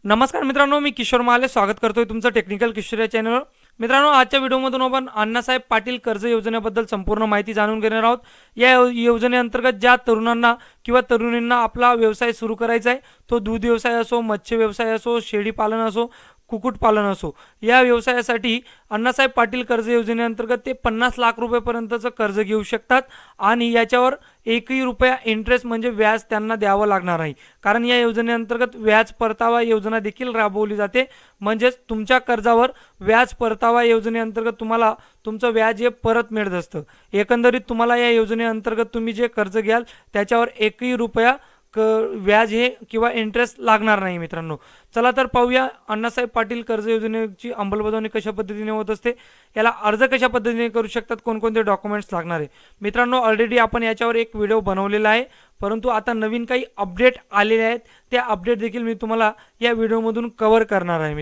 नमस्कार मित्रांनो, मी किशोर महाले स्वागत करतोय तुमचं टेक्निकल किशोर या चॅनलवर. मित्रांनो, आजच्या व्हिडिओमधून आपण अण्णासाहेब पाटील कर्ज योजनेबद्दल संपूर्ण माहिती जाणून घेणार आहोत. या योजनेअंतर्गत ज्या तरुणांना किंवा तरुणींना आपला व्यवसाय सुरू करायचा आहे, तो दूध व्यवसाय असो, मत्स्य व्यवसाय असो, शेळी पालन असो, कुक्कुटपालन असो, या व्यवसायासाठी अण्णासाहेब पाटील कर्ज योजनेअंतर्गत ते 50 लाख रुपयेपर्यंतचं कर्ज घेऊ शकतात आणि याच्यावर एकही रुपया इंटरेस्ट म्हणजे व्याज त्यांना द्यावं लागणार नाही. कारण या योजनेअंतर्गत व्याज परतावा योजना देखील राबवली जाते. म्हणजेच तुमच्या कर्जावर व्याज परतावा योजनेअंतर्गत तुम्हाला तुमचं व्याज हे परत मिळत असतं. एकंदरीत तुम्हाला या योजनेअंतर्गत तुम्ही जे कर्ज घ्याल त्याच्यावर एकही रुपया व्याज हे किंवा इंटरेस्ट लागणार नाही. मित्रांनो, चला तर पाहूया अण्णासाहेब पाटील कर्ज योजनेची अंमलबजावणी कशा पद्धतीने होत असते, याला अर्ज कशा पद्धतीने करू शकतात, कोणकोणते डॉक्युमेंट्स लागणार आहे. मित्रांनो, ऑलरेडी आपण याच्यावर एक व्हिडिओ बनवलेला आहे, परंतु आता नवीन काही अपडेट आलेले आहेत. त्या अपडेट देखील मी तुम्हाला या व्हिडिओमधून कव्हर करणार आहे.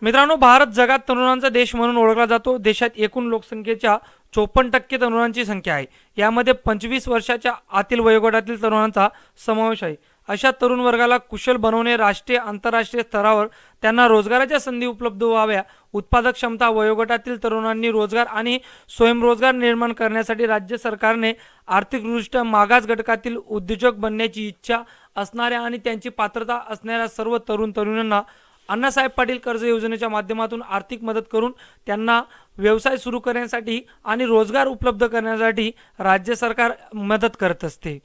मित्रांनो, भारत जगात तरुणांचा देश म्हणून ओळखला जातो. देशात एकूण लोकसंख्येच्या 54% तरुणांची संख्या आहे. यामध्ये 25 वर्षाच्या आतील वयोगटातील तरुणांचा समावेश आहे. अशा तरुण वर्गाला कुशल बनवणे, राष्ट्रीय आंतरराष्ट्रीय स्तरावर त्यांना रोजगाराच्या संधी उपलब्ध व्हाव्या, उत्पादक क्षमता, वयोगटातील तरुणांनी रोजगार आणि स्वयंरोजगार निर्माण करण्यासाठी राज्य सरकारने आर्थिकदृष्ट्या मागास घटकातील उद्योजक बनण्याची इच्छा असणाऱ्या आणि त्यांची पात्रता असणाऱ्या सर्व तरुण तरुणींना अण्णासाहेब पाटील कर्ज योजनेच्या माध्यमातून आर्थिक मदत करून त्यांना व्यवसाय सुरू करण्यासाठी आणि रोजगार उपलब्ध करण्यासाठी राज्य सरकार मदत करत असते.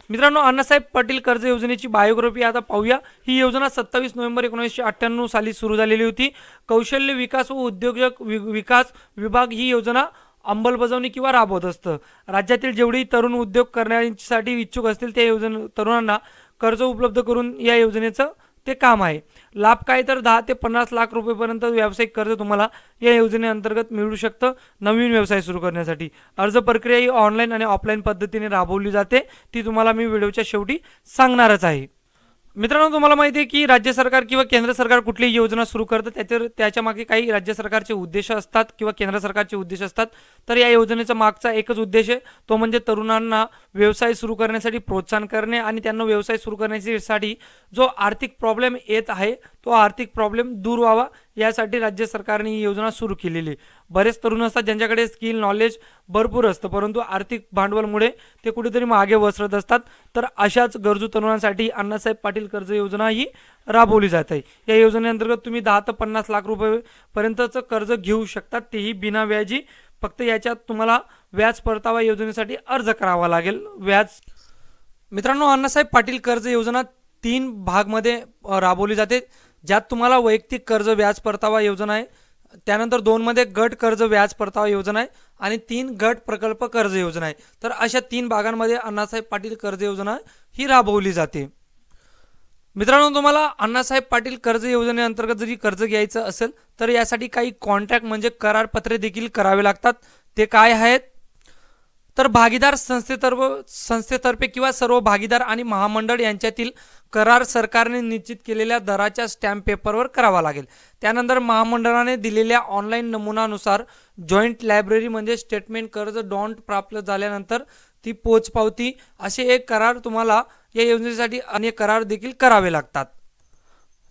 मित्रांनो, अण्णासाहेब पाटील कर्ज योजनेची बायोग्राफी आता पाहूया. ही योजना 27 नोव्हेंबर 1998 साली सुरू झालेली होती. कौशल्य विकास व उद्योजक विकास विभाग ही योजना अंमलबजावणी किंवा राबवत असतं. राज्यातील जेवढी तरुण उद्योग करण्यासाठी इच्छुक असतील त्या तरुणांना कर्ज उपलब्ध करून या योजनेचं ते काम आहे. लाभ काय तर 10 ते 50 लाख रुपयेपर्यंत व्यावसायिक कर्ज तुम्हाला या योजनेअंतर्गत मिळू शकतं नवीन व्यवसाय सुरू करण्यासाठी. अर्ज प्रक्रिया ही ऑनलाईन आणि ऑफलाईन पद्धतीने राबवली जाते. ती तुम्हाला मी व्हिडिओच्या शेवटी सांगणारच आहे. मित्रांनो, तुम्हाला माहिती आहे की राज्य सरकार किंवा केंद्र सरकार कुठलीही योजना सुरू करतं त्याच्या मागे काही राज्य सरकारचे उद्देश असतात किंवा केंद्र सरकारचे उद्देश असतात. तर या योजनेचा मागचा एकच उद्देश आहे, तो म्हणजे तरुणांना व्यवसाय सुरू करण्यासाठी प्रोत्साहन करणे आणि त्यांना व्यवसाय सुरू करण्यासाठी जो आर्थिक प्रॉब्लेम येत आहे तो आर्थिक प्रॉब्लेम दूर व्हावा, यासाठी राज्य सरकारने ही योजना सुरू केलेली. बरेच तरुण असतात ज्यांच्याकडे स्किल नॉलेज भरपूर असतं, परंतु आर्थिक भांडवलमुळे ते कुठेतरी मागे वसरत असतात. तर अशाच गरजू तरुणांसाठी अण्णासाहेब पाटील कर्ज योजना ही राबवली जात आहे. या योजनेअंतर्गत तुम्ही 10 ते 50 लाख रुपयेपर्यंतचं कर्ज घेऊ शकतात, तेही बिना व्याजी. फक्त याच्यात तुम्हाला व्याज परतावा योजनेसाठी अर्ज करावा लागेल. मित्रांनो, अण्णासाहेब पाटील कर्ज योजना 3 भागमध्ये राबवली जाते, ज्यात तुम्हाला वैयक्तिक कर्ज व्याज परतावा योजना आहे, त्यानंतर 2 मध्ये गट कर्ज व्याज परतावा योजना आहे आणि 3 गट प्रकल्प कर्ज योजना आहे. तर अशा 3 भागांमध्ये अण्णासाहेब पाटील कर्ज योजना ही राबवली जाते. मित्रांनो, तुम्हाला अण्णासाहेब पाटील कर्ज योजनेअंतर्गत जरी कर्ज घ्यायचं असेल तर यासाठी काही कॉन्ट्रॅक्ट म्हणजे करारपत्रे देखील करावे लागतात. ते काय आहेत तर भागीदार संस्थेतर्फे किंवा सर्व भागीदार आणि महामंडळ यांच्यातील करार सरकारने निश्चित केलेल्या दराच्या स्टॅम्प पेपरवर करावा लागेल. त्यानंतर महामंडळाने दिलेल्या ऑनलाईन नमुनानुसार जॉईंट लायब्ररी म्हणजे स्टेटमेंट कर्ज डॉन्ट प्राप्त झाल्यानंतर ती पोचपावती असे एक करार तुम्हाला या योजनेसाठी अनेक करार देखील करावे लागतात.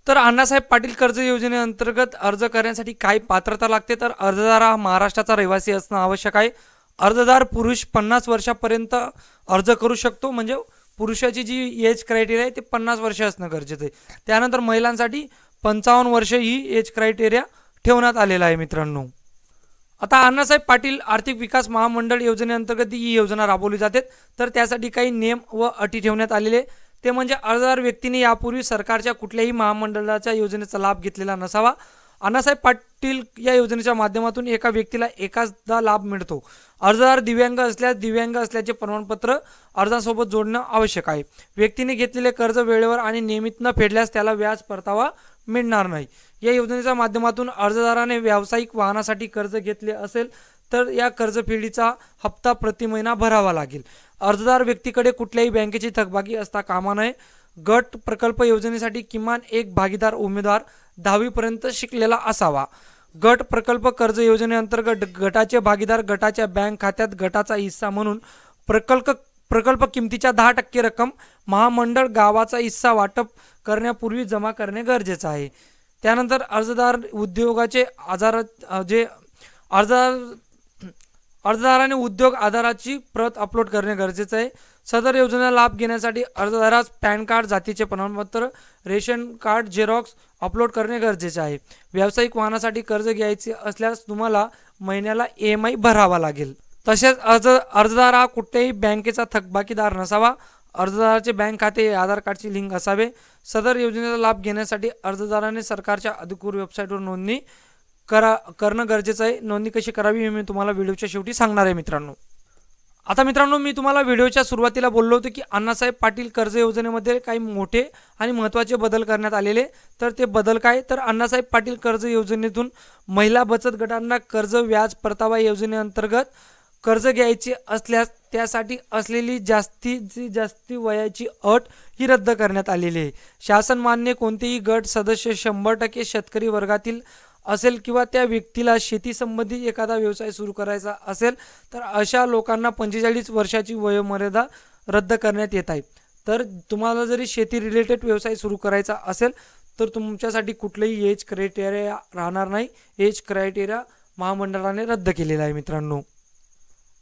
तर अण्णासाहेब पाटील कर्ज योजनेअंतर्गत अर्ज करण्यासाठी काय पात्रता लागते तर अर्जदार हा महाराष्ट्राचा रहिवासी असणं आवश्यक आहे. अर्जदार पुरुष 50 वर्षापर्यंत अर्ज करू शकतो, म्हणजे पुरुषाची जी एज क्रायटेरिया आहे ते 50 वर्ष असणं गरजेचं आहे. त्यानंतर महिलांसाठी 55 वर्ष ही एज क्रायटेरिया ठेवण्यात आलेला आहे. मित्रांनो, आता अण्णासाहेब पाटील आर्थिक विकास महामंडळ योजनेअंतर्गत ही योजना राबवली जाते. तर त्यासाठी काही नियम व अटी ठेवण्यात आलेले, ते म्हणजे अर्जदार व्यक्तीने यापूर्वी सरकारच्या कुठल्याही महामंडळाच्या योजनेचा लाभ घेतलेला नसावा. अण्णासाहेब पाटील या योजनेच्या माध्यमातून एका व्यक्तीला एकाचदा लाभ मिळतो. अर्जदार दिव्यांग असल्याचे प्रमाणपत्र अर्जासोबत जोडणं आवश्यक आहे. व्यक्तीने घेतलेले कर्ज वेळेवर आणि नियमित न फेडल्यास त्याला व्याज परतावा मिळणार नाही. या योजनेच्या माध्यमातून अर्जदाराने व्यावसायिक वाहनासाठी कर्ज घेतले असेल तर या कर्जफेडीचा हप्ता प्रति महिना भरावा लागेल. अर्जदार व्यक्तीकडे कुठल्याही बँकेची थकबाकी असता कामा नये. गट प्रकल्प योजनेसाठी किमान एक भागीदार उमेदवार 10वी पर्यंत शिकलेला असावा. गट प्रकल्प कर्ज योजनेअंतर्गत गटाचे भागीदार गटाच्या बँक खात्यात गटाचा हिस्सा म्हणून प्रकल्प किमतीच्या 10% रक्कम महामंडळ गावाचा हिस्सा वाटप करण्यापूर्वी जमा करणे गरजेचं आहे. त्यानंतर अर्जदार उद्योगाचे आधार जे अर्जदार अर्जदाराने उद्योग आधाराची प्रत अपलोड करणे गरजेचं आहे. सदर योजना लाभ घेण्यासाठी अर्जदारास पॅन कार्ड, जातीचे प्रमाणपत्र, रेशन कार्ड झेरॉक्स अपलोड करणे गरजेचे आहे. व्यावसायिक वाहनासाठी कर्ज घ्यायचे असल्यास तुम्हाला महिन्याला EMI भरावा लागेल. तसेच अर्जदार हा कुठल्याही बँकेचा थकबाकीदार नसावा. अर्जदाराचे बँक खाते आधार कार्डची लिंक असावे. सदर योजनेचा लाभ घेण्यासाठी अर्जदाराने सरकारच्या अधिकृत वेबसाईटवर नोंदणी करणं गरजेचं आहे. नोंदणी कशी करावी हे मी तुम्हाला व्हिडिओच्या शेवटी सांगणार आहे मित्रांनो. आता मित्रांनो, मी तुम्हाला व्हिडिओच्या सुरुवातीला बोललो होतो की अण्णासाहेब पाटील कर्ज योजनेमध्ये काही मोठे आणि महत्त्वाचे बदल करण्यात आलेले. तर ते बदल काय, तर अण्णासाहेब पाटील कर्ज योजनेतून महिला बचत गटांना कर्ज व्याज परतावा योजनेअंतर्गत कर्ज घ्यायचे असल्यास त्यासाठी असलेली जास्ती वयाची अट ही रद्द करण्यात आलेली आहे. शासन मान्य कोणतेही गट सदस्य 100% शेतकरी वर्गातील असेल किंवा त्या व्यक्तीला शेती संबंधित एखादा व्यवसाय सुरू करायचा असेल तर अशा लोकांना 45 वर्षाची वयोमर्यादा रद्द करण्यात येत आहे. तर तुम्हाला जरी शेती रिलेटेड व्यवसाय सुरू करायचा असेल तर तुमच्यासाठी कुठलंही एज क्रायटेरिया राहणार नाही. एज क्रायटेरिया महामंडळाने रद्द केलेला आहे मित्रांनो.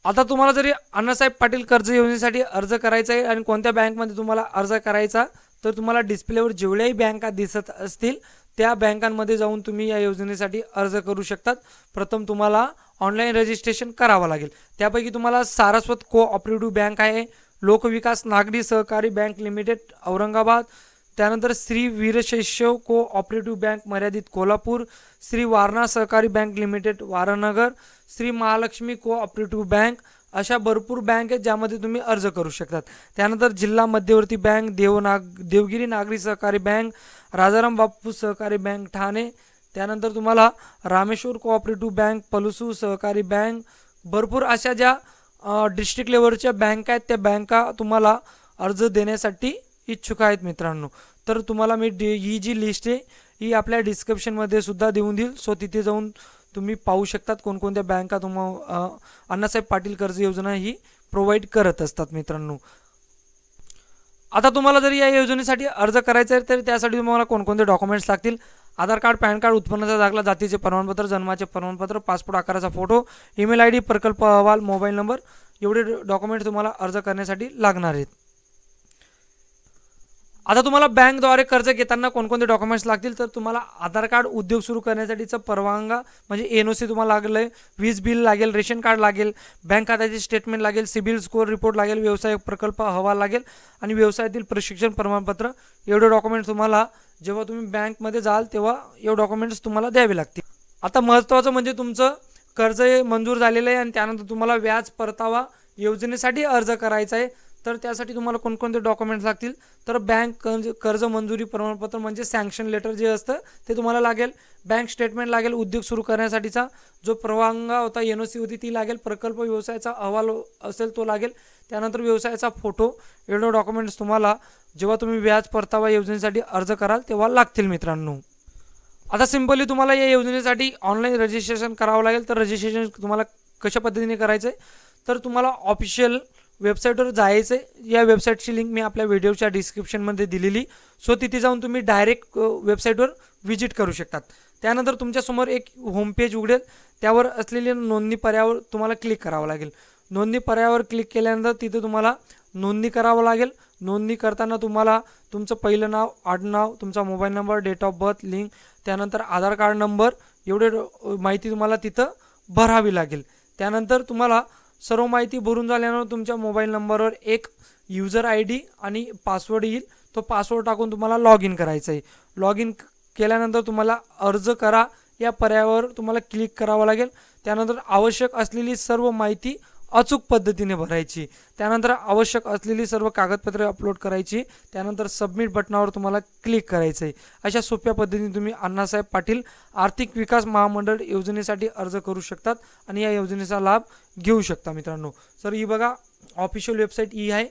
आता तुम्हाला जरी अण्णासाहेब पाटील कर्ज योजनेसाठी अर्ज करायचा आहे आणि कोणत्या बँकमध्ये तुम्हाला अर्ज करायचा, तर तुम्हाला डिस्प्लेवर जेवढ्याही बँका दिसत असतील त्या बँकांमध्ये जाऊन तुम्ही या योजनेसाठी अर्ज करू शकतात. प्रथम तुम्हाला ऑनलाईन रजिस्ट्रेशन करावं लागेल. त्यापैकी तुम्हाला सारस्वत कोऑपरेटिव्ह बँक आहे, लोकविकास नागरी सहकारी बँक लिमिटेड औरंगाबाद, त्यानंतर श्री वीरशैव कोऑपरेटिव्ह बँक मर्यादित कोल्हापूर, श्री वारणा सहकारी bank limited Warananagar, Shri Mahalaxmi cooperative bank, अशा भरपूर बँक आहेत ज्यामध्ये तुम्ही अर्ज करू शकतात. त्यानंतर जिल्हा मध्यवर्ती बँक, देवगिरी नागरी सहकारी बँक, राजाराम बापू सहकारी बँक ठाणे, त्यानंतर तुम्हाला रामेश्वर कोऑपरेटिव्ह बँक, पलसू सहकारी बँक, भरपूर अशा ज्या डिस्ट्रिक्ट लेवलच्या बँका आहेत त्या बँका तुम्हाला अर्ज देण्यासाठी इच्छुक आहेत मित्रांनो. तर तुम्हाला मी ही जी लिस्ट आहे ही आपल्या डिस्क्रिप्शनमध्ये सुद्धा देऊन देईल. सो तिथे जाऊन तुम्ही पाहू शकतात कोणकोणत्या बँका अण्णासाहेब पाटील कर्ज योजना ही प्रोव्हाइड करत असतात मित्रांनो. आता तुम्हाला जर या योजनेसाठी अर्ज करायचा आहे तर त्यासाठी तुम्हाला कोणकोणते डॉक्युमेंट्स लागतील. आधार कार्ड, पॅन कार्ड, उत्पन्नाचा दाखला, जातीचे प्रमाणपत्र, जन्माचे प्रमाणपत्र, पासपोर्ट आकाराचा फोटो, ईमेल ID, प्रकल्प अहवाल, मोबाईल नंबर, एवढे डॉक्युमेंट तुम्हाला अर्ज करण्यासाठी लागणार आहेत. आता तुम्हाला बँकद्वारे कर्ज घेताना कोणकोणते डॉक्युमेंट्स लागतील, तर तुम्हाला आधार कार्ड, उद्योग सुरू करण्यासाठीचा परवानगा म्हणजे NOC तुम्हाला लागलं आहे, वीज बिल लागेल, रेशन कार्ड लागेल, बँक खात्याचे स्टेटमेंट लागेल, सिबिल स्कोअर रिपोर्ट लागेल, व्यवसाय प्रकल्प अहवाल लागेल आणि व्यवसायातील प्रशिक्षण प्रमाणपत्र. एवढे डॉक्युमेंट्स तुम्हाला जेव्हा तुम्ही बँकमध्ये जाल तेव्हा एवढे डॉक्युमेंट्स तुम्हाला द्यावे लागतील. आता महत्त्वाचं म्हणजे तुमचं कर्ज मंजूर झालेलं आहे आणि त्यानंतर तुम्हाला व्याज परतावा योजनेसाठी अर्ज करायचा आहे. तर त्यासाठी तुम्हाला कोणकोणते डॉक्युमेंट्स लागतील, तर बँक कर्ज मंजुरी प्रमाणपत्र म्हणजे सँक्शन लेटर जे असतं ते तुम्हाला लागेल, बँक स्टेटमेंट लागेल, उद्योग सुरू करण्यासाठीचा जो परवानगा होता NOC होती ती लागेल, प्रकल्प व्यवसायाचा अहवाल असेल तो लागेल, त्यानंतर व्यवसायाचा फोटो. एवढे डॉक्युमेंट्स तुम्हाला जेव्हा तुम्ही व्याज परतावा योजनेसाठी अर्ज कराल तेव्हा लागतील मित्रांनो. आता सिंपली तुम्हाला या योजनेसाठी ऑनलाईन रजिस्ट्रेशन करावं लागेल. तर रजिस्ट्रेशन तुम्हाला कशा पद्धतीने करायचं आहे, तर तुम्हाला ऑफिशियल वेबसाईटवर जायचं आहे. या वेबसाईटची लिंक मी आपल्या व्हिडिओच्या डिस्क्रिप्शनमध्ये दिलेली. सो तिथे जाऊन तुम्ही डायरेक्ट वेबसाईटवर व्हिजिट करू शकतात. त्यानंतर तुमच्यासमोर एक होम पेज उघडेल, त्यावर असलेल्या नोंदणी पर्यायावर तुम्हाला क्लिक करावं लागेल. नोंदणी पर्यायावर क्लिक केल्यानंतर तिथे तुम्हाला नोंदणी करावं लागेल. नोंदणी करताना तुम्हाला तुमचं पहिलं नाव, आडनाव, तुमचा mobile number, date of birth link, त्यानंतर आधार कार्ड नंबर एवढे माहिती तुम्हाला तिथं भरावी लागेल. त्यानंतर तुम्हाला सर्व माहिती भरून झाल्यानंतर तुमच्या मोबाईल नंबरवर एक यूजर ID आणि पासवर्ड येईल. तो पासवर्ड टाकून तुम्हाला लॉग इन करायचं आहे. लॉग इन केल्यानंतर तुम्हाला अर्ज करा या पर्यायावर तुम्हाला क्लिक करावं लागेल. त्यानंतर आवश्यक असलेली सर्व माहिती अचूक पद्धतीने भरायची. त्यानंतर आवश्यक असलेली सर्व कागदपत्रे अपलोड करायची. त्यानंतर सबमिट बटनावर तुम्हाला क्लिक करायचं आहे. अशा सोप्या पद्धतीने तुम्ही अण्णासाहेब पाटील आर्थिक विकास महामंडळ योजनेसाठी अर्ज करू शकतात आणि या योजनेचा लाभ घेऊ शकता मित्रांनो. तर ही बघा ऑफिशियल वेबसाईट ही आहे.